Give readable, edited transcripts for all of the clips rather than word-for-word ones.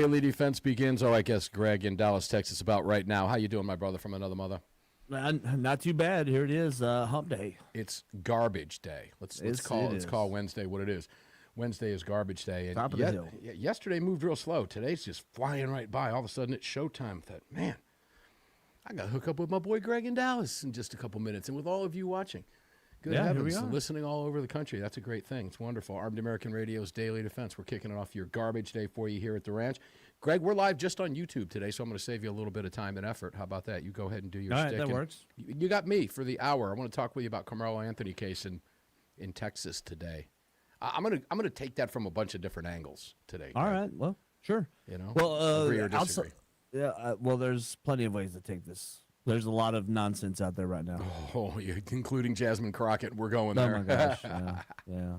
Daily defense begins. Oh, I guess Greg in Dallas, Texas, about right now. How you doing, my brother from another mother? Not too bad. Here it is, hump day. It's garbage day. Let's call Wednesday what it is. Wednesday is garbage day. And Top of the hill. Yesterday moved real slow. Today's just flying right by. All of a sudden it's showtime. I thought, man, I got to hook up with my boy Greg in Dallas in just a couple minutes, and with all of you watching. Good heavens, listening all over the country. That's a great thing. It's wonderful. Armed American Radio's Daily Defense. We're kicking it off your garbage day for you here at the ranch. Greg, we're live just on YouTube today, so I'm going to save you a little bit of time and effort. How about that? You go ahead and do your stick. All right, that works. You got me for the hour. I want to talk with you about Carmelo Anthony case in Texas today. I'm gonna take that from a bunch of different angles today. All right. Well, sure. You know. Well, agree or disagree. well, there's plenty of ways to take this. There's a lot of nonsense out there right now. Oh, yeah, including Jasmine Crockett. We're going there. Oh, my gosh. Yeah,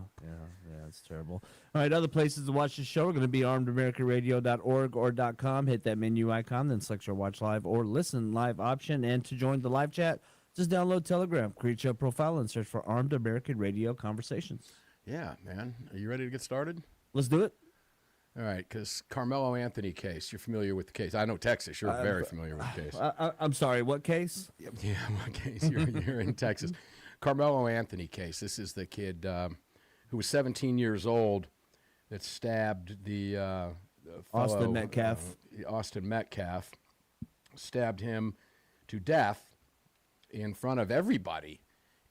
it's terrible. All right, other places to watch the show are going to be armedamericanradio.org or .com. Hit that menu icon, then select your watch live or listen live option. And to join the live chat, just download Telegram, create your profile, and search for Armed American Radio Conversations. Yeah, man. Are you ready to get started? Let's do it. All right, because Carmelo Anthony case, you're familiar with the case. I know Texas, you're very familiar with the case. I'm sorry, what case? Yeah, what case? You're in Texas. Carmelo Anthony case. This is the kid who was 17 years old that stabbed the fellow, Austin Metcalf. Austin Metcalf, stabbed him to death in front of everybody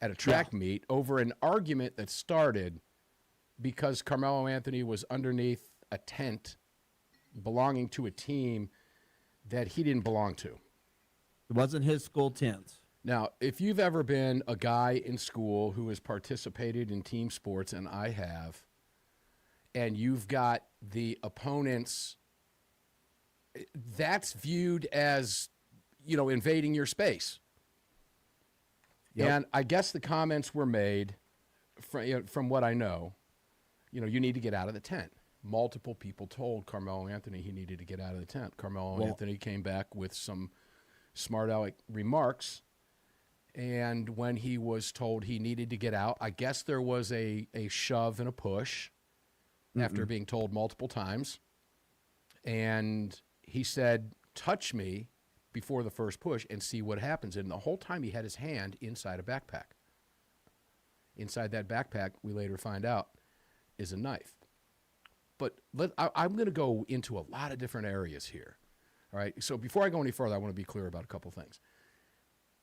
at a track meet over an argument that started because Carmelo Anthony was underneath a tent belonging to a team that he didn't belong to. It wasn't his school tent. Now, if you've ever been a guy in school who has participated in team sports, and I have, and you've got the opponents, that's viewed as, invading your space. Yep. And I guess the comments were made, from what I know, you need to get out of the tent. Multiple people told Carmelo Anthony he needed to get out of the tent. Carmelo Anthony came back with some smart aleck remarks, and when he was told he needed to get out, I guess there was a shove and a push after being told multiple times, and he said, touch me before the first push and see what happens. And the whole time he had his hand inside a backpack. Inside that backpack, we later find out, is a knife. But I'm going to go into a lot of different areas here. All right. So before I go any further, I want to be clear about a couple things.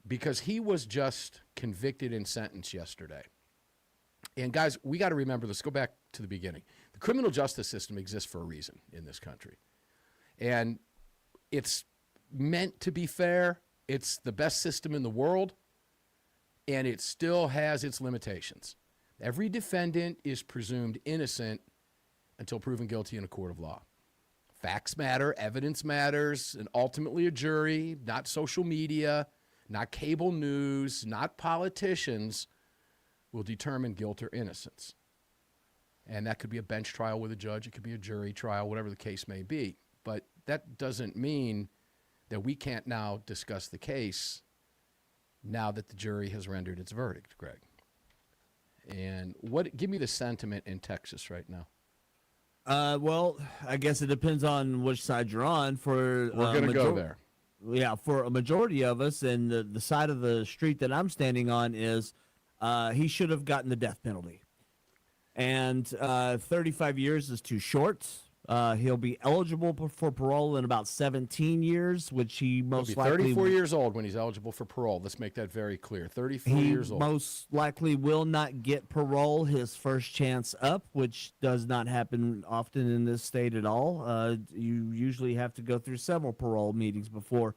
Because he was just convicted and sentenced yesterday. And guys, we got to remember this. Go back to the beginning. The criminal justice system exists for a reason in this country. And it's meant to be fair. It's the best system in the world. And it still has its limitations. Every defendant is presumed innocent until proven guilty in a court of law. Facts matter, evidence matters, and ultimately a jury, not social media, not cable news, not politicians, will determine guilt or innocence. And that could be a bench trial with a judge, it could be a jury trial, whatever the case may be. But that doesn't mean that we can't now discuss the case now that the jury has rendered its verdict, Greg. And give me the sentiment in Texas right now. Well, I guess it depends on which side you're on. We're going to go there. Yeah, for a majority of us, and the side of the street that I'm standing on is he should have gotten the death penalty. And 35 years is too short. He'll be eligible for parole in about 17 years, which he most likely... 34 years old when he's eligible for parole. Let's make that very clear. 34 years old. He most likely will not get parole his first chance up, which does not happen often in this state at all. You usually have to go through several parole meetings before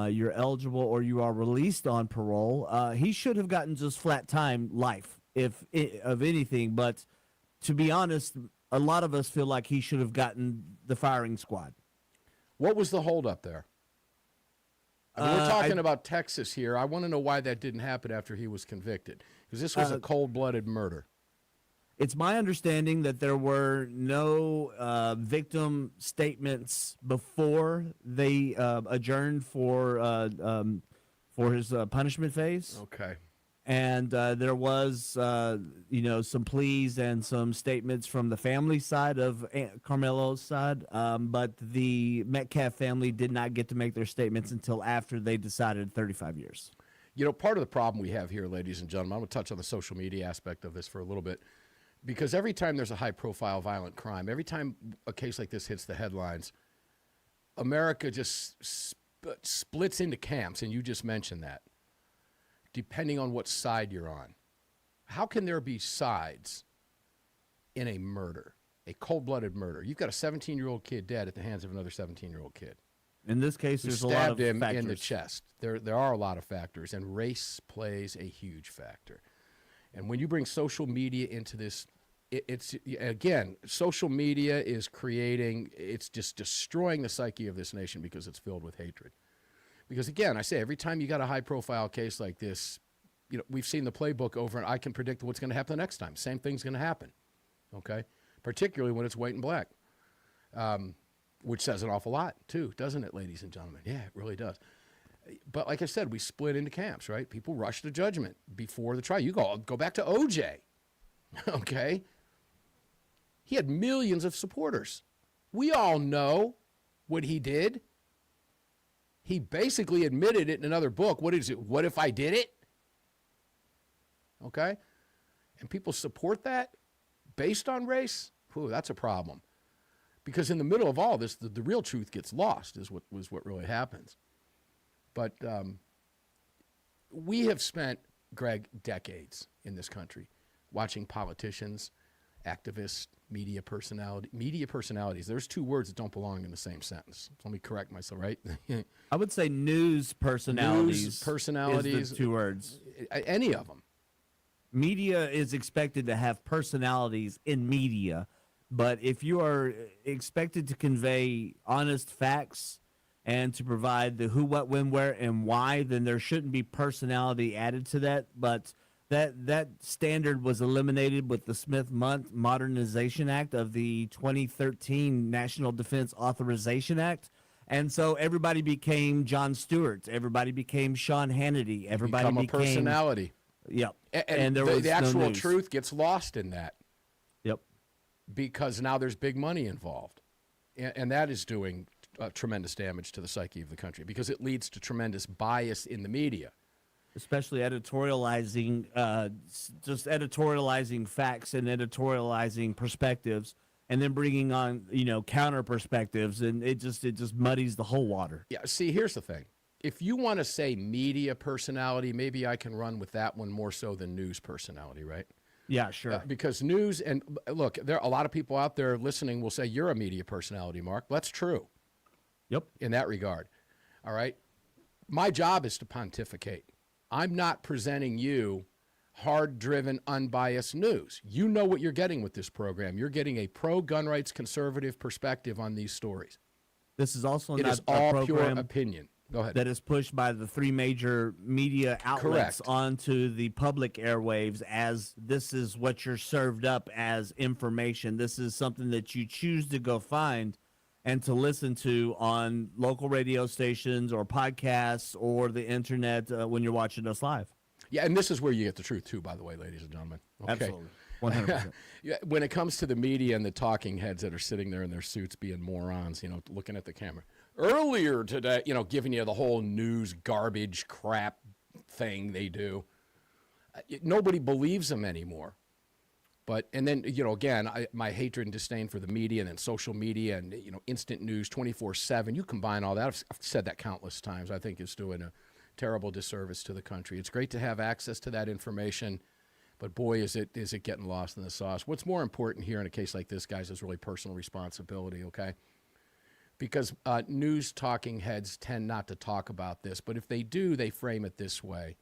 you're eligible or you are released on parole. He should have gotten just flat time life, if of anything, but to be honest... A lot of us feel like he should have gotten the firing squad. What was the holdup there? I mean, we're talking about Texas here. I want to know why that didn't happen after he was convicted, because this was a cold-blooded murder. It's my understanding that there were no victim statements before they adjourned for his punishment phase. Okay. And there was, some pleas and some statements from the family side of Carmelo's side, but the Metcalf family did not get to make their statements until after they decided 35 years. Part of the problem we have here, ladies and gentlemen, I'm going to touch on the social media aspect of this for a little bit, because every time there's a high-profile violent crime, every time a case like this hits the headlines, America just splits into camps, and you just mentioned that, depending on what side you're on. How can there be sides in a murder, a cold-blooded murder? You've got a 17-year-old kid dead at the hands of another 17-year-old kid. In this case, there's a lot of stabbed him factors. in the chest. There are a lot of factors, and race plays a huge factor. And when you bring social media into this, it's again, social media is it's just destroying the psyche of this nation because it's filled with hatred. Because again, I say every time you got a high-profile case like this, we've seen the playbook over, and I can predict what's going to happen the next time. Same thing's going to happen, okay? Particularly when it's white and black, which says an awful lot too, doesn't it, ladies and gentlemen? Yeah, it really does. But like I said, we split into camps, right? People rush to judgment before the trial. You go back to OJ, okay? He had millions of supporters. We all know what he did. He basically admitted it in another book. What is it? What if I did it? Okay? And people support that based on race? Ooh, that's a problem. Because in the middle of all this, the real truth gets lost is what really happens. But we have spent, Greg, decades in this country watching politicians, activists, media personalities. There's two words that don't belong in the same sentence. Let me correct myself, right? I would say news personalities. News personalities. Is the two words. Any of them. Media is expected to have personalities in media, but if you are expected to convey honest facts and to provide the who, what, when, where, and why, then there shouldn't be personality added to that. But that standard was eliminated with the Smith-Mundt Modernization Act of the 2013 National Defense Authorization Act. And so everybody became Jon Stewart. Everybody became Sean Hannity. Everybody became a personality. Yep. And there was the actual no news. truth gets lost in that. Yep. Because now there's big money involved. And that is doing tremendous damage to the psyche of the country because it leads to tremendous bias in the media. Especially editorializing, just editorializing facts and editorializing perspectives, and then bringing on, counter perspectives, and it just muddies the whole water. Yeah. See, here's the thing. If you want to say media personality, maybe I can run with that one more so than news personality, right? Yeah, sure. Because news, and look, there are a lot of people out there listening will say you're a media personality, Mark. That's true. Yep. In that regard. All right. My job is to pontificate. I'm not presenting you hard-driven, unbiased news. You know what you're getting with this program. You're getting a pro-gun rights conservative perspective on these stories. This is also It not is a all program pure opinion. Go ahead. that is pushed by the three major media outlets Correct. onto the public airwaves as this is what you're served up as information. This is something that you choose to go find and to listen to on local radio stations or podcasts or the internet when you're watching us live. Yeah, and this is where you get the truth, too, by the way, ladies and gentlemen. Okay. Absolutely. 100%. Yeah, when it comes to the media and the talking heads that are sitting there in their suits being morons, looking at the camera. Earlier today, giving you the whole news garbage crap thing they do. Nobody believes them anymore. And then, again, my hatred and disdain for the media and then social media and, instant news 24/7, you combine all that. I've said that countless times. I think it's doing a terrible disservice to the country. It's great to have access to that information, but boy, is it getting lost in the sauce. What's more important here in a case like this, guys, is really personal responsibility, okay? Because news talking heads tend not to talk about this, but if they do, they frame it this way.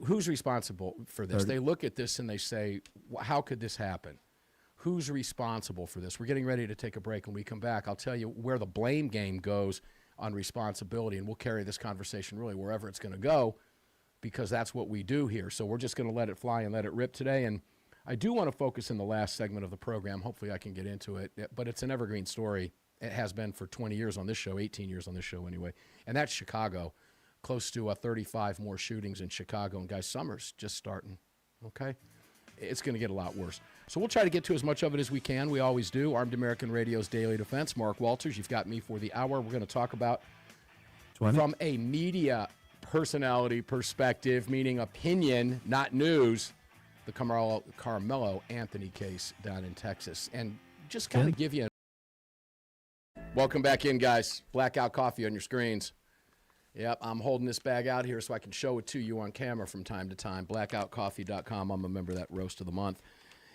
Who's responsible for this? They look at this and they say, how could this happen? Who's responsible for this? We're getting ready to take a break. When we come back, I'll tell you where the blame game goes on responsibility, and we'll carry this conversation really wherever it's going to go because that's what we do here. So we're just going to let it fly and let it rip today. And I do want to focus in the last segment of the program. Hopefully I can get into it, but it's an evergreen story. It has been for 20 years on this show, 18 years on this show anyway, and that's Chicago. close to 35 more shootings in Chicago. And guys, summer's just starting, okay? It's going to get a lot worse. So we'll try to get to as much of it as we can. We always do. Armed American Radio's Daily Defense. Mark Walters, you've got me for the hour. We're going to talk about, from a media personality perspective, meaning opinion, not news, the Carmelo Anthony case down in Texas. And just kind of give you welcome back in, guys. Blackout Coffee on your screens. Yep, I'm holding this bag out here so I can show it to you on camera from time to time. Blackoutcoffee.com. I'm a member of that roast of the month.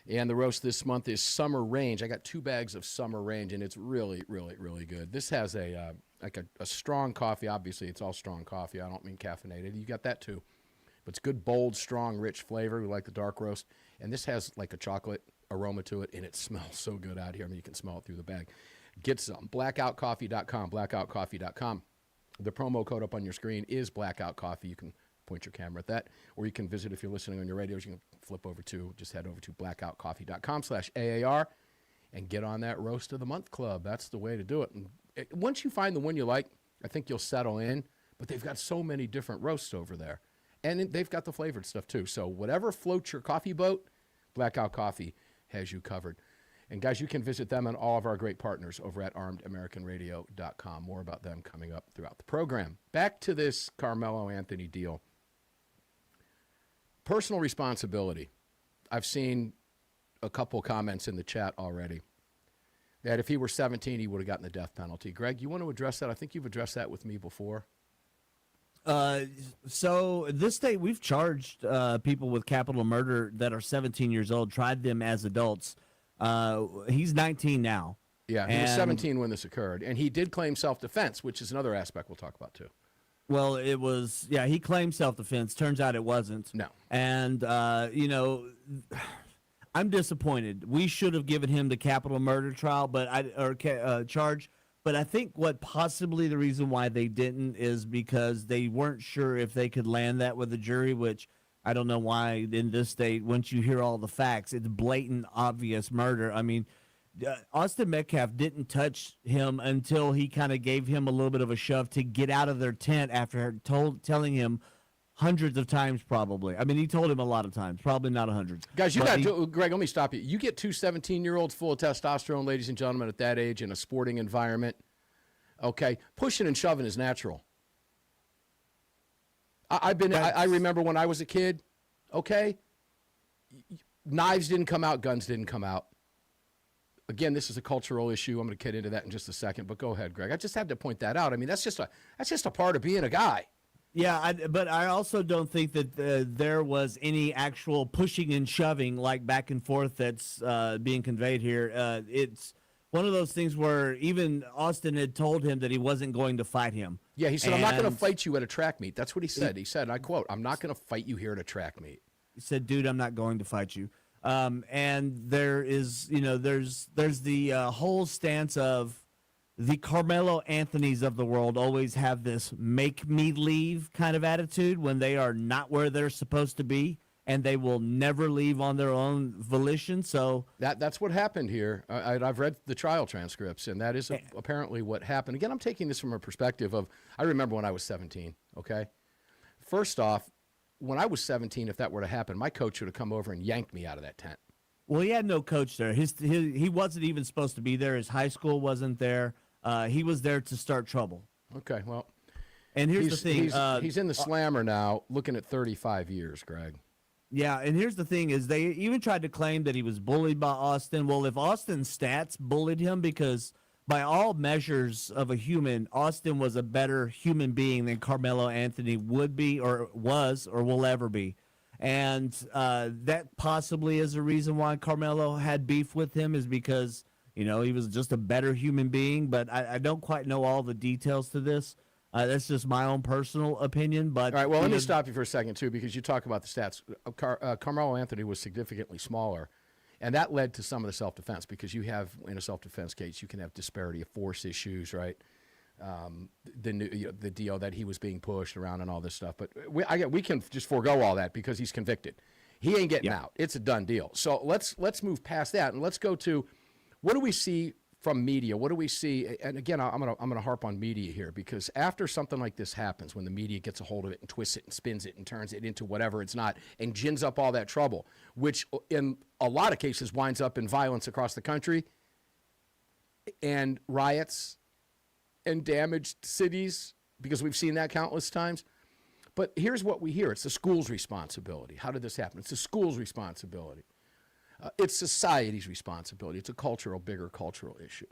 And the roast this month is Summer Range. I got 2 bags of Summer Range, and it's really, really, really good. This has a strong coffee. Obviously, it's all strong coffee. I don't mean caffeinated. You got that too. But it's good, bold, strong, rich flavor. We like the dark roast. And this has like a chocolate aroma to it, and it smells so good out here. I mean, you can smell it through the bag. Get some. Blackoutcoffee.com. Blackoutcoffee.com. The promo code up on your screen is Blackout Coffee. You can point your camera at that, or you can visit, if you're listening on your radios, you can just head over to blackoutcoffee.com/AAR and get on that Roast of the Month Club. That's the way to do it. And once you find the one you like, I think you'll settle in, but they've got so many different roasts over there. And they've got the flavored stuff too. So whatever floats your coffee boat, Blackout Coffee has you covered. And guys, you can visit them and all of our great partners over at armedamericanradio.com. More about them coming up throughout the program. Back to this Carmelo Anthony deal. Personal responsibility. I've seen a couple comments in the chat already that if he were 17, he would have gotten the death penalty. Greg, you want to address that? I think you've addressed that with me before. So in this state, we've charged people with capital murder that are 17 years old, tried them as adults. He's 19 now. Yeah, he was 17 when this occurred, and he did claim self-defense, which is another aspect we'll talk about too. Well, it was, he claimed self-defense. Turns out it wasn't. No. And, I'm disappointed. We should have given him the capital murder trial, charge. But I think what possibly the reason why they didn't is because they weren't sure if they could land that with a jury, which I don't know why in this state, once you hear all the facts, it's blatant, obvious murder. I mean, Austin Metcalf didn't touch him until he kind of gave him a little bit of a shove to get out of their tent after telling him hundreds of times probably. I mean, he told him a lot of times, probably not hundreds. Guys, Greg, let me stop you. You get 2 17-year-olds full of testosterone, ladies and gentlemen, at that age in a sporting environment, okay? Pushing and shoving is natural. I remember when I was a kid, okay? Knives didn't come out, guns didn't come out. Again, this is a cultural issue. I'm going to get into that in just a second, but go ahead, Greg. I just had to point that out. I mean, that's just a part of being a guy. Yeah, but I also don't think that there was any actual pushing and shoving like back and forth that's being conveyed here. It's one of those things where even Austin had told him that he wasn't going to fight him. Yeah, he said, I'm not going to fight you at a track meet. That's what he said. He said, and I quote, I'm not going to fight you here at a track meet. He said, dude, I'm not going to fight you. And there is, there's the whole stance of the Carmelo Anthonys of the world always have this make me leave kind of attitude when they are not where they're supposed to be, and they will never leave on their own volition. So that's what happened here. I've read the trial transcripts, and that is apparently what happened. Again, I'm taking this from a perspective of, I remember when I was 17, okay? First off, when I was 17, if that were to happen, my coach would have come over and yanked me out of that tent. Well, he had no coach there. He wasn't even supposed to be there. His high school wasn't there. He was there to start trouble. Okay, well. And here's the thing. He's in the slammer now, looking at 35 years, Greg. Yeah, and here's the thing is they even tried to claim that he was bullied by Austin. Well, if Austin's stats bullied him, because by all measures of a human, Austin was a better human being than Carmelo Anthony would be or was or will ever be. And that possibly is a reason why Carmelo had beef with him, is because, he was just a better human being. But I don't quite know all the details to this. That's just my own personal opinion. But all right, well, let me stop you for a second, too, because you talk about the stats. Carmelo Anthony was significantly smaller, and that led to some of the self-defense, because you have, in a self-defense case, you can have disparity of force issues, right? The deal that he was being pushed around and all this stuff. But we can just forego all that because he's convicted. He ain't getting out. It's a done deal. So let's move past that, and let's go to, what do we see from media, what do we see? And again, I'm gonna harp on media here, because after something like this happens, when the media gets a hold of it and twists it and spins it and turns it into whatever it's not and gins up all that trouble, which in a lot of cases winds up in violence across the country and riots and damaged cities, because we've seen that countless times. But here's what we hear. It's the school's responsibility. How did this happen? It's the school's responsibility. It's society's responsibility. It's a bigger cultural issue.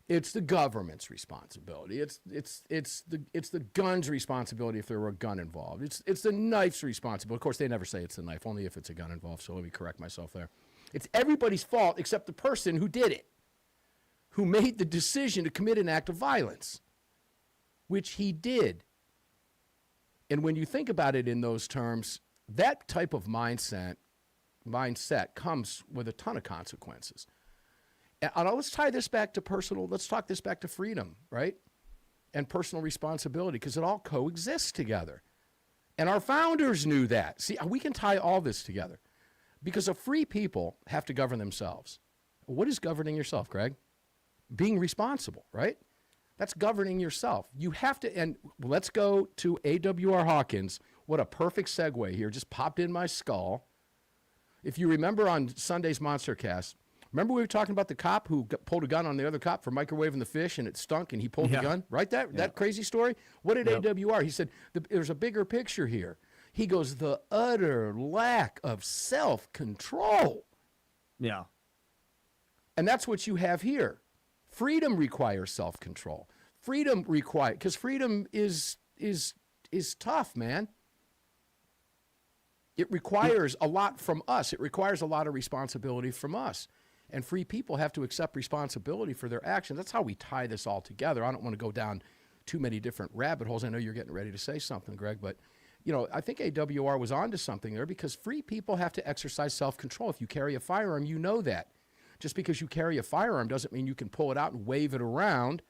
It's the government's responsibility. It's the gun's responsibility if there were a gun involved. It's the knife's responsibility. Of course, they never say it's the knife, only if it's a gun involved, so let me correct myself there. It's everybody's fault except the person who did it, who made the decision to commit an act of violence, which he did. And when you think about it in those terms, that type of mindset comes with a ton of consequences. And let's tie this back to let's talk this back to freedom, right? And personal responsibility, because it all coexists together. And our founders knew that. See, we can tie all this together, because a free people have to govern themselves. What is governing yourself, Greg? Being responsible, right? That's governing yourself. You have to, and let's go to A.W.R. Hawkins. What a perfect segue here. Just popped in my skull. If you remember on Sunday's Monstercast, remember we were talking about the cop who pulled a gun on the other cop for microwaving the fish and it stunk and he pulled the gun? Right? That crazy story? What did A.W.R.? He said, there's a bigger picture here. He goes, the utter lack of self-control. Yeah. And that's what you have here. Freedom requires self-control. Because freedom is tough, man. It requires a lot from us. It requires a lot of responsibility from us. And free people have to accept responsibility for their actions. That's how we tie this all together. I don't want to go down too many different rabbit holes. I know you're getting ready to say something, Greg, but I think AWR was onto something there, because free people have to exercise self-control. If you carry a firearm, you know that. Just because you carry a firearm doesn't mean you can pull it out and wave it around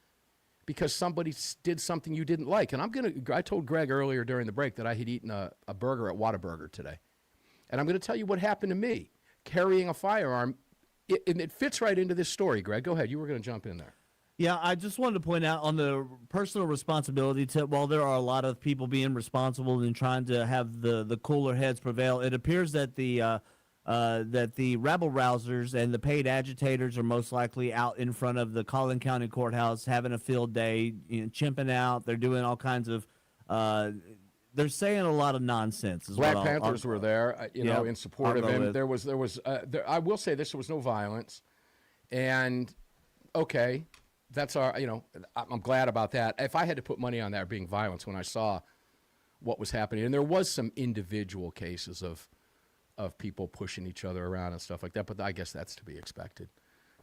because somebody did something you didn't like. And I told Greg earlier during the break that I had eaten a burger at Whataburger today. And I'm going to tell you what happened to me carrying a firearm. It fits right into this story, Greg. Go ahead. You were going to jump in there. Yeah, I just wanted to point out on the personal responsibility tip, while there are a lot of people being responsible and trying to have the cooler heads prevail, it appears that the rabble rousers and the paid agitators are most likely out in front of the Collin County Courthouse having a field day, chimping out. They're doing all kinds of they're saying a lot of nonsense. Black Panthers were there, in support of him. There was I will say this: there was no violence, and okay, that's I'm glad about that. If I had to put money on that being violence, when I saw what was happening, and there was some individual cases of people pushing each other around and stuff like that, but I guess that's to be expected.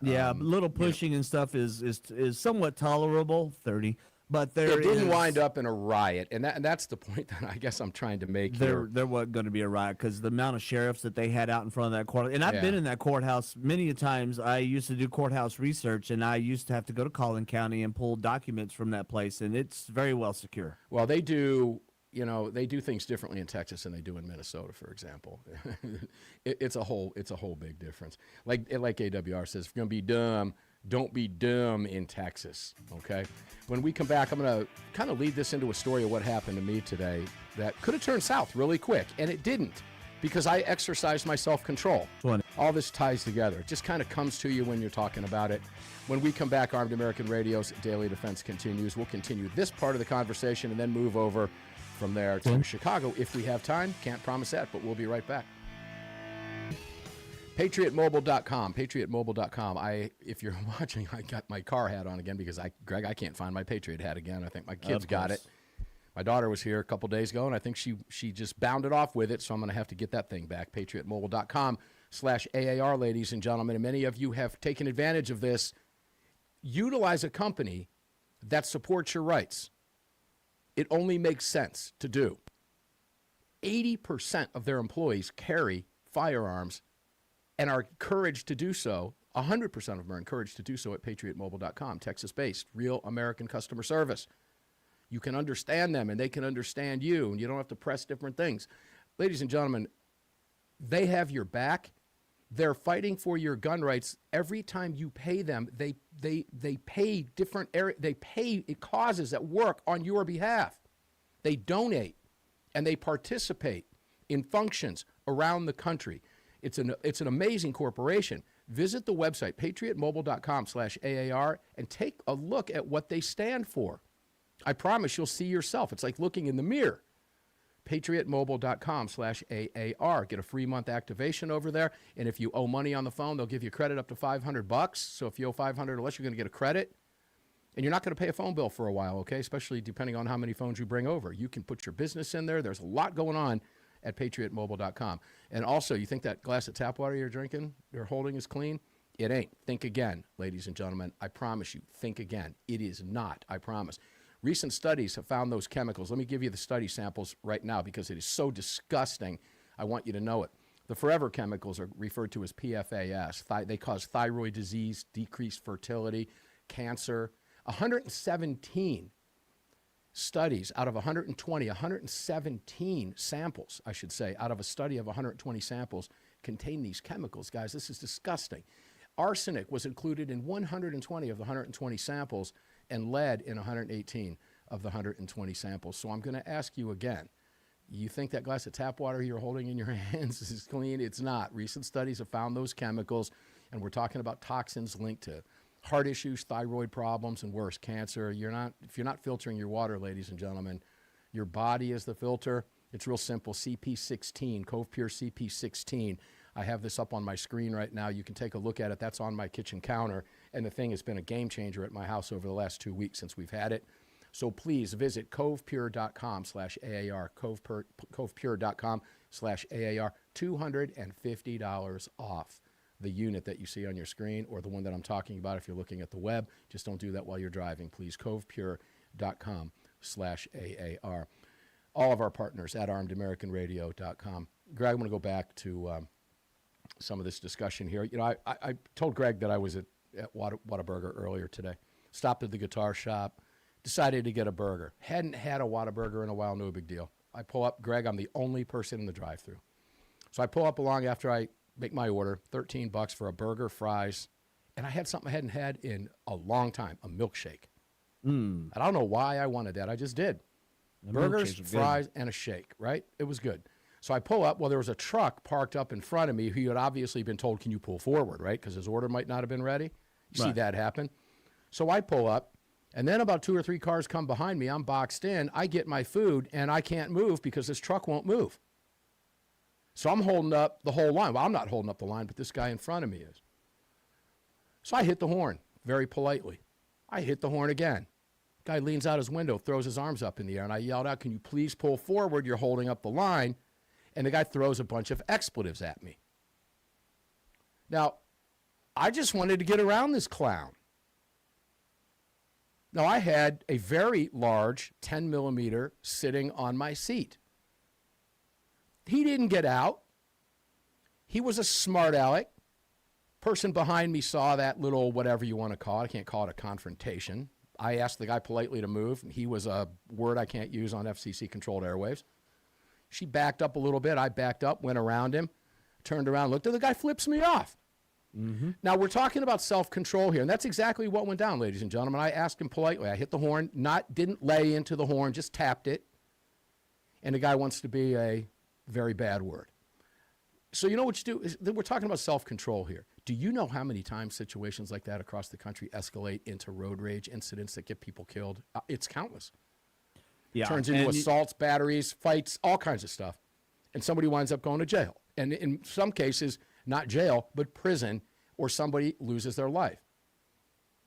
Yeah, little pushing and stuff is somewhat tolerable. 30. But it didn't wind up in a riot, and that's the point that I guess I'm trying to make here. There wasn't going to be a riot because the amount of sheriffs that they had out in front of that court. And I've been in that courthouse many a times. I used to do courthouse research, and I used to have to go to Collin County and pull documents from that place, and it's very well secure. Well, they do things differently in Texas than they do in Minnesota, for example. It's a whole big difference. Like AWR says, if you're going to be dumb, don't be dumb in Texas, okay? When we come back, I'm going to kind of lead this into a story of what happened to me today that could have turned south really quick, and it didn't because I exercised my self-control. All this ties together. It just kind of comes to you when you're talking about it. When we come back, Armed American Radio's Daily Defense continues. We'll continue this part of the conversation and then move over from there to Chicago if we have time. Can't promise that, but we'll be right back. PatriotMobile.com. PatriotMobile.com. If you're watching, I got my car hat on again because Greg, I can't find my Patriot hat again. I think my kids got it. My daughter was here a couple days ago, and I think she just bounded off with it, so I'm going to have to get that thing back. PatriotMobile.com/AAR, ladies and gentlemen. And many of you have taken advantage of this. Utilize a company that supports your rights. It only makes sense to do. 80% of their employees carry firearms and are encouraged to do so. 100% of them are encouraged to do so at PatriotMobile.com, Texas-based, real American customer service. You can understand them, and they can understand you, and you don't have to press different things. Ladies and gentlemen, they have your back. They're fighting for your gun rights. Every time you pay them, they pay different area. They pay causes that work on your behalf. They donate and they participate in functions around the country. It's an amazing corporation. Visit the website, patriotmobile.com/AAR, and take a look at what they stand for. I promise you'll see yourself. It's like looking in the mirror. patriotmobile.com/AAR. Get a free month activation over there. And if you owe money on the phone, they'll give you credit up to $500. So if you owe $500 or less, you're going to get a credit. And you're not going to pay a phone bill for a while, okay? Especially depending on how many phones you bring over. You can put your business in there. There's a lot going on at patriotmobile.com. And also, you think that glass of tap water you're drinking, you're holding is clean? It ain't. Think again, ladies and gentlemen. I promise you, think again. It is not, I promise. Recent studies have found those chemicals. Let me give you the study samples right now because it is so disgusting. I want you to know it. The forever chemicals are referred to as PFAS. They cause thyroid disease, decreased fertility, cancer. 117 studies out of 117 samples, I should say, out of a study of 120 samples contain these chemicals. Guys, this is disgusting. Arsenic was included in 120 of the 120 samples and lead in 118 of the 120 samples. So I'm going to ask you again, you think that glass of tap water you're holding in your hands is clean? It's not. Recent studies have found those chemicals, and we're talking about toxins linked to heart issues, thyroid problems, and worse, cancer. If you're not filtering your water, ladies and gentlemen, your body is the filter. It's real simple, CP16, Cove Pure CP16. I have this up on my screen right now. You can take a look at it. That's on my kitchen counter, and the thing has been a game changer at my house over the last 2 weeks since we've had it. So please visit covepure.com/AAR, covepure.com/AAR, $250 off the unit that you see on your screen or the one that I'm talking about if you're looking at the web. Just don't do that while you're driving, please. covepure.com/AAR. All of our partners at armedamericanradio.com. Greg, I'm going to go back to some of this discussion here. You know, I told Greg that I was at Whataburger earlier today. Stopped at the guitar shop, decided to get a burger. Hadn't had a Whataburger in a while, no big deal. I pull up, Greg, I'm the only person in the drive-thru. So I pull up along after I make my order, $13 for a burger, fries, and I had something I hadn't had in a long time, a milkshake. I don't know why I wanted that. I just did. Burgers, fries, and a shake, right? It was good. So I pull up. Well, there was a truck parked up in front of me who had obviously been told, can you pull forward, right? Because his order might not have been ready. You see that happen. So I pull up, and then about 2 or 3 cars come behind me. I'm boxed in. I get my food, and I can't move because this truck won't move. So I'm holding up the whole line. Well, I'm not holding up the line, but this guy in front of me is. So I hit the horn very politely. I hit the horn again. Guy leans out his window, throws his arms up in the air, and I yelled out, can you please pull forward? You're holding up the line. And the guy throws a bunch of expletives at me. Now, I just wanted to get around this clown. Now, I had a very large 10 millimeter sitting on my seat. He didn't get out. He was a smart aleck. Person behind me saw that little whatever you want to call it. I can't call it a confrontation. I asked the guy politely to move. He was a word I can't use on FCC-controlled airwaves. She backed up a little bit. I backed up, went around him, turned around, looked at the guy, flips me off. Now, we're talking about self-control here, and that's exactly what went down, ladies and gentlemen. I asked him politely. I hit the horn, didn't lay into the horn, just tapped it, and the guy wants to be a very bad word. So you know what you do? We're talking about self-control here. Do you know how many times situations like that across the country escalate into road rage incidents that get people killed? It's countless. Yeah, turns into assaults, batteries, fights, all kinds of stuff. And somebody winds up going to jail. And in some cases, not jail, but prison, or somebody loses their life.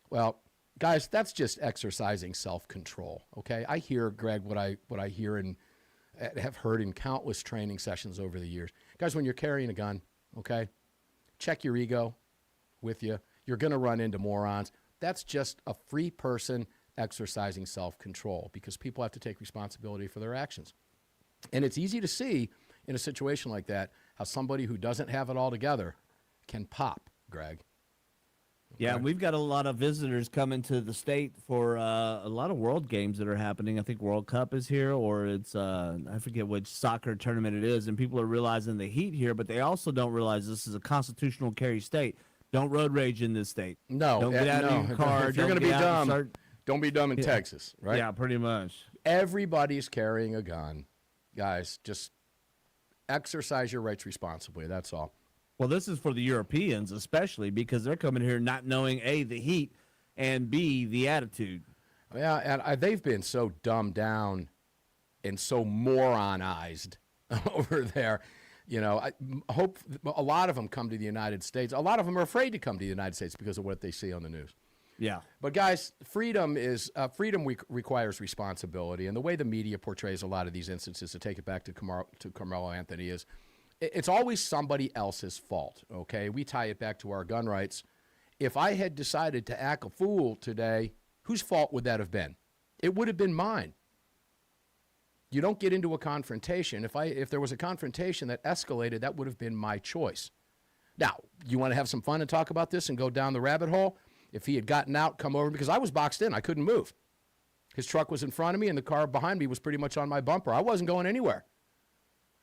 Well, guys, that's just exercising self-control, okay? I hear, Greg, what I hear and have heard in countless training sessions over the years. Guys, when you're carrying a gun, okay, check your ego with you. You're going to run into morons. That's just a free person exercising self-control because people have to take responsibility for their actions. And it's easy to see in a situation like that how somebody who doesn't have it all together can pop, Greg. Yeah, Okay? we've got a lot of visitors coming to the state for a lot of world games that are happening. I think World Cup is here, or it's I forget which soccer tournament it is, and people are realizing the heat here, but they also don't realize this is a constitutional carry state. Don't road rage in this state. No, Don't get out no. of your car. If you're Don't going to be get out and dumb, start. don't be dumb in Yeah. Texas, right? Yeah, pretty much. Everybody's carrying a gun. Guys, just exercise your rights responsibly. That's all. Well, this is for the Europeans, especially because they're coming here not knowing A, the heat, and B, the attitude. Yeah, and they've been so dumbed down and so moronized over there. You know, I hope a lot of them come to the United States. A lot of them are afraid to come to the United States because of what they see on the news. Yeah. But guys, freedom requires responsibility, and the way the media portrays a lot of these instances, to take it back to Carmelo Anthony, is it's always somebody else's fault. Okay, we tie it back to our gun rights. If I had decided to act a fool today, whose fault would that have been? It would have been mine. You don't get into a confrontation. If there was a confrontation that escalated, that would have been my choice. Now, you want to have some fun and talk about this and go down the rabbit hole? If he had gotten out, come over, because I was boxed in. I couldn't move. His truck was in front of me, and the car behind me was pretty much on my bumper. I wasn't going anywhere.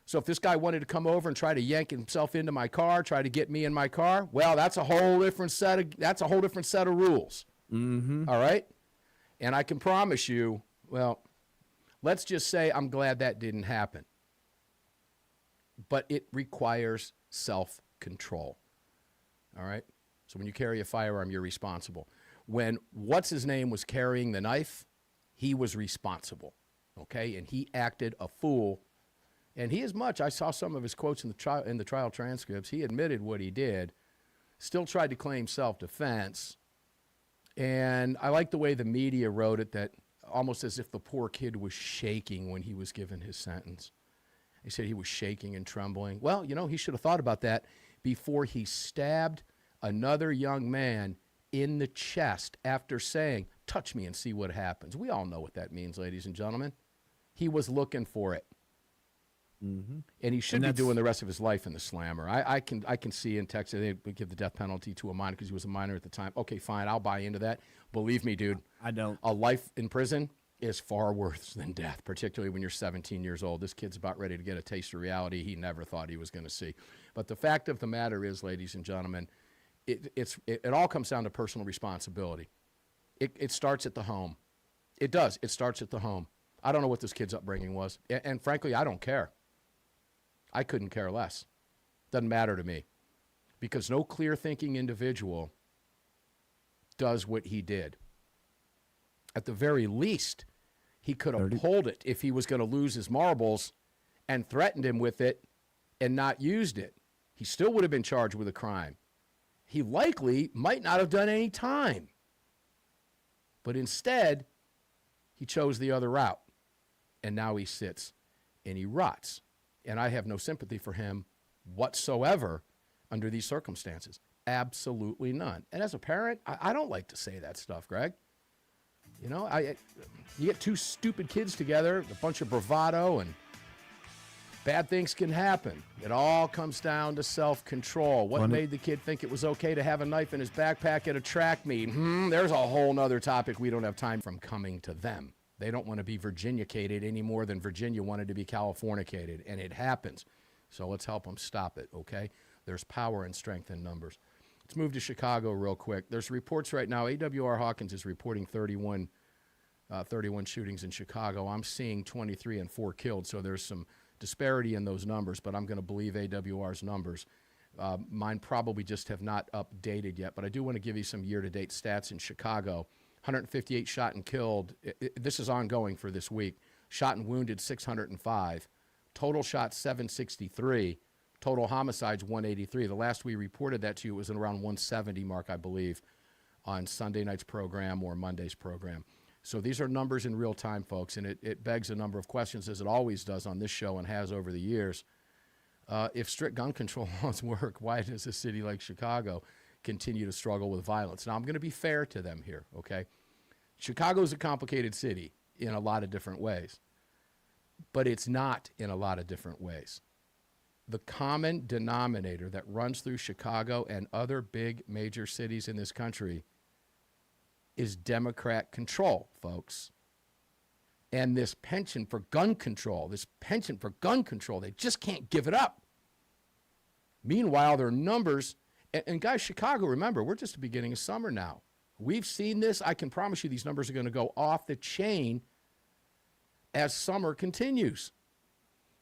So if this guy wanted to come over and try to yank himself into my car, try to get me in my car, well, that's a whole different set of rules. Mm-hmm. All right? And I can promise you, well, let's just say I'm glad that didn't happen. But it requires self-control. All right? So when you carry a firearm, you're responsible. When what's-his-name was carrying the knife, he was responsible. Okay? And he acted a fool. And I saw some of his quotes in the trial transcripts. He admitted what he did, still tried to claim self-defense. And I like the way the media wrote it, that almost as if the poor kid was shaking when he was given his sentence. They said he was shaking and trembling. Well, you know, he should have thought about that before he stabbed another young man in the chest after saying, "Touch me and see what happens." We all know what that means, ladies and gentlemen. He was looking for it. Mm-hmm. And he should be doing the rest of his life in the slammer. I can see in Texas they would give the death penalty to a minor because he was a minor at the time. Okay, fine, I'll buy into that. Believe me, dude. I don't. A life in prison is far worse than death, particularly when you're 17 years old. This kid's about ready to get a taste of reality he never thought he was going to see. But the fact of the matter is, ladies and gentlemen, it all comes down to personal responsibility. It starts at the home. It does. It starts at the home. I don't know what this kid's upbringing was. And frankly, I don't care. I couldn't care less. Doesn't matter to me. Because no clear-thinking individual does what he did. At the very least, he could have pulled it if he was going to lose his marbles and threatened him with it and not used it. He still would have been charged with a crime. He likely might not have done any time. But instead, he chose the other route. And now he sits and he rots. And I have no sympathy for him whatsoever under these circumstances. Absolutely none. And as a parent, I don't like to say that stuff, Greg. You know, you get two stupid kids together, a bunch of bravado, and bad things can happen. It all comes down to self-control. What made the kid think it was okay to have a knife in his backpack at a track meet? There's a whole nother topic we don't have time from coming to them. They don't want to be Virginia-cated any more than Virginia wanted to be California-cated, and it happens. So let's help them stop it, okay? There's power and strength in numbers. Let's move to Chicago real quick. There's reports right now. AWR Hawkins is reporting 31 shootings in Chicago. I'm seeing 23 and 4 killed, so there's some disparity in those numbers, but I'm going to believe AWR's numbers. Mine probably just have not updated yet, but I do want to give you some year-to-date stats in Chicago. 158 shot and killed. This is ongoing for this week. Shot and wounded, 605. Total shots, 763. Total homicides, 183. The last we reported that to you was in around 170 mark, I believe, on Sunday night's program or Monday's program. So these are numbers in real time, folks, and it begs a number of questions, as it always does on this show and has over the years. If strict gun control laws work, why does a city like Chicago continue to struggle with violence? Now, I'm going to be fair to them here, okay? Chicago's a complicated city in a lot of different ways, but it's not in a lot of different ways. the common denominator that runs through Chicago and other big major cities in this country is Democrat control, folks. And this penchant for gun control, they just can't give it up. Meanwhile, their numbers, and guys, Chicago, remember, we're just the beginning of summer now. We've seen this. I can promise you these numbers are going to go off the chain as summer continues.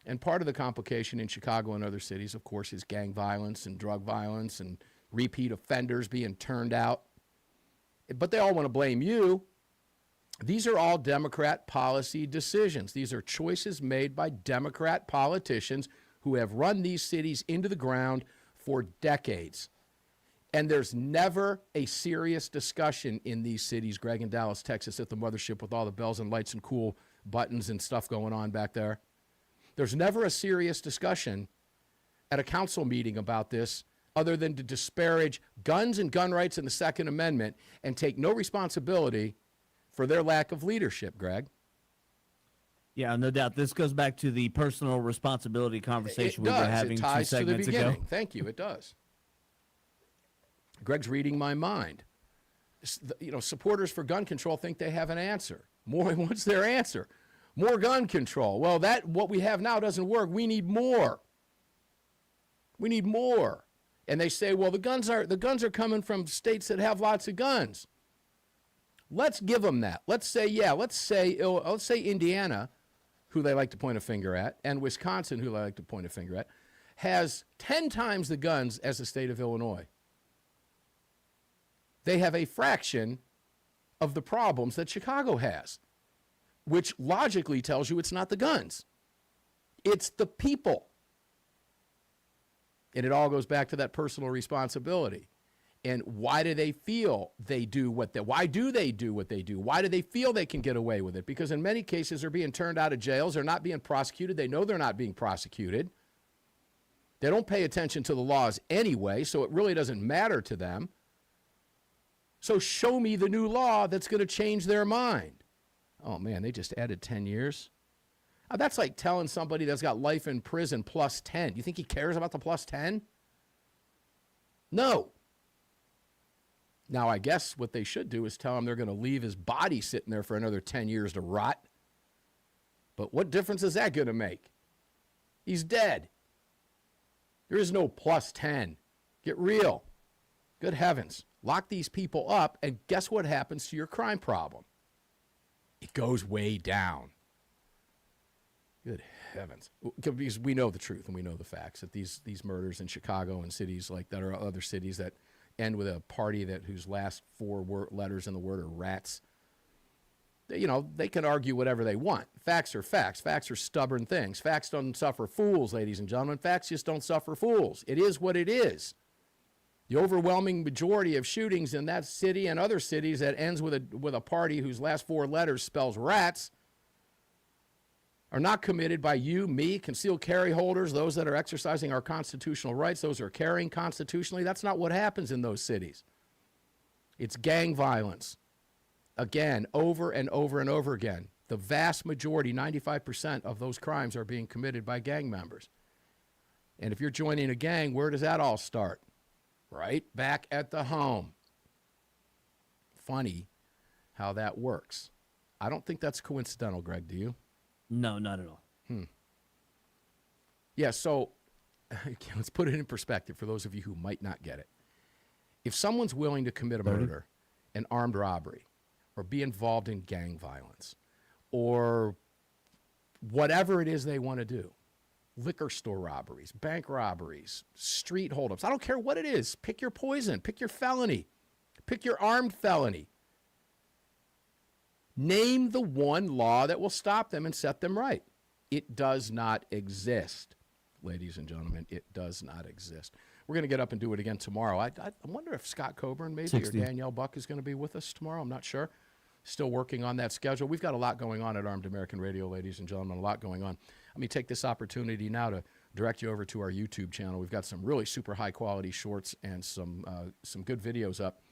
And part of the complication in Chicago and other cities, of course, is gang violence and drug violence and repeat offenders being turned out. But they all want to blame you. These are all Democrat policy decisions. These are choices made by Democrat politicians who have run these cities into the ground for decades. And there's never a serious discussion in these cities, Greg, in Dallas, Texas, at the mothership with all the bells and lights and cool buttons and stuff going on back there. There's never a serious discussion at a council meeting about this other than to disparage guns and gun rights and the Second Amendment and take no responsibility for their lack of leadership, Greg. Yeah, no doubt. This goes back to the personal responsibility conversation we were having 2 segments to the beginning. ago. Thank you. It does. Greg's reading my mind. You know, supporters for gun control think they have an answer. What's their answer? More gun control. Well, what we have now doesn't work. We need more. We need more. And they say, well, the guns are coming from states that have lots of guns. Let's give them that. Let's say Indiana, who they like to point a finger at, and Wisconsin, who they like to point a finger at, has 10 times the guns as the state of Illinois. They have a fraction of the problems that Chicago has, which logically tells you it's not the guns. It's the people. And it all goes back to that personal responsibility. And why do they feel they do what they, why do they do what they do? Why do they feel they can get away with it? Because in many cases, they're being turned out of jails. They're not being prosecuted. They know they're not being prosecuted. They don't pay attention to the laws anyway, so it really doesn't matter to them. So show me the new law that's going to change their mind. Oh, man, they just added 10 years. That's like telling somebody that's got life in prison plus 10. You think he cares about the plus 10? No. Now, I guess what they should do is tell him they're going to leave his body sitting there for another 10 years to rot. But what difference is that going to make? He's dead. There is no plus 10. Get real. Good heavens. Lock these people up, and guess what happens to your crime problem? It goes way down. Good heavens. Because we know the truth and we know the facts that these murders in Chicago and cities like that, or other cities that end with a party whose last four letters in the word are rats. You know, they can argue whatever they want. Facts are facts. Facts are stubborn things. Facts don't suffer fools, ladies and gentlemen. Facts just don't suffer fools. It is what it is. The overwhelming majority of shootings in that city and other cities that ends with a party whose last four letters spells rats are not committed by you, me, concealed carry holders, those that are exercising our constitutional rights, those who are carrying constitutionally. That's not what happens in those cities. It's gang violence. Again, over and over and over again. The vast majority, 95% of those crimes are being committed by gang members. And if you're joining a gang, where does that all start? Right back at the home. Funny how that works. I don't think that's coincidental, Greg, do you? No, not at all. Yeah, so let's put it in perspective for those of you who might not get it. If someone's willing to commit a murder, an armed robbery, or be involved in gang violence, or whatever it is they want to do, liquor store robberies, bank robberies, street holdups, I don't care what it is. Pick your poison, pick your felony, pick your armed felony. Name the one law that will stop them and set them right. It does not exist, ladies and gentlemen. It does not exist. We're going to get up and do it again tomorrow. I wonder if Scott Coburn maybe 60. or Danielle Buck is going to be with us tomorrow. I'm not sure. Still working on that schedule. We've got a lot going on at Armed American Radio, ladies and gentlemen, a lot going on. Let me take this opportunity now to direct you over to our YouTube channel. We've got some really super high-quality shorts and some good videos up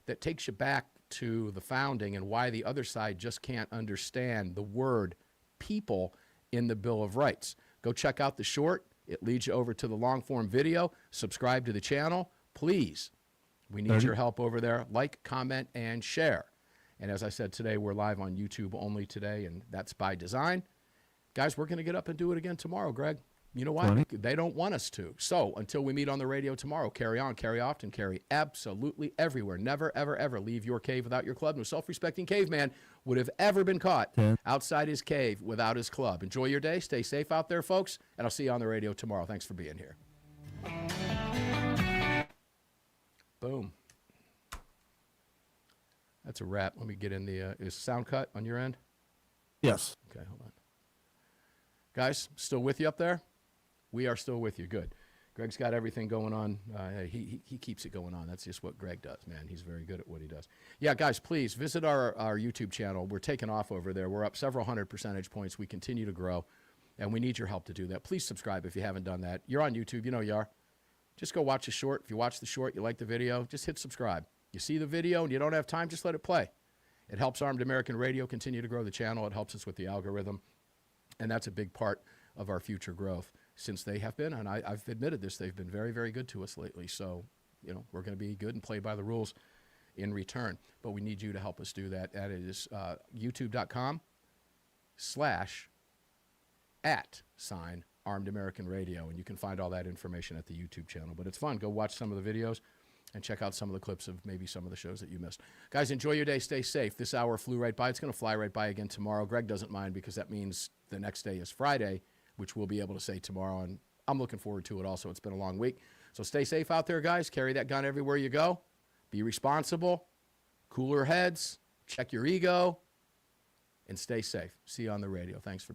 that takes you back to the founding and why the other side just can't understand the word people in the Bill of Rights. Go check out the short. It leads you over to the long-form video. Subscribe to the channel. Please, we need your help over there. Like, comment, and share. And as I said today, we're live on YouTube only today, and that's by design. Guys, we're going to get up and do it again tomorrow, Greg. You know what? They don't want us to. So until we meet on the radio tomorrow, carry on, carry often, carry absolutely everywhere. Never, ever, ever leave your cave without your club. No self-respecting caveman would have ever been caught outside his cave without his club. Enjoy your day. Stay safe out there, folks, and I'll see you on the radio tomorrow. Thanks for being here. Boom. That's a wrap. Let me get in the is sound cut on your end? Yes. Okay, hold on. Guys, still with you up there? We are still with you. Good. Greg's got everything going on. He keeps it going on. That's just what Greg does, man. He's very good at what he does. Yeah, guys, please visit our YouTube channel. We're taking off over there. We're up several hundred percentage points. We continue to grow, and we need your help to do that. Please subscribe if you haven't done that. You're on YouTube. You know you are. Just go watch a short. If you watch the short, you like the video, just hit subscribe. You see the video and you don't have time, just let it play. It helps Armed American Radio continue to grow the channel. It helps us with the algorithm, and that's a big part of our future growth. Since they have been, and I've admitted this, they've been very, very good to us lately. So, you know, we're going to be good and play by the rules in return. But we need you to help us do that. That is youtube.com/@Armed American Radio. And you can find all that information at the YouTube channel. But it's fun. Go watch some of the videos and check out some of the clips of maybe some of the shows that you missed. Guys, enjoy your day. Stay safe. This hour flew right by. It's going to fly right by again tomorrow. Greg doesn't mind because that means the next day is Friday, which we'll be able to say tomorrow, and I'm looking forward to it also. It's been a long week. So stay safe out there, guys. Carry that gun everywhere you go. Be responsible. Cooler heads. Check your ego. And stay safe. See you on the radio. Thanks for being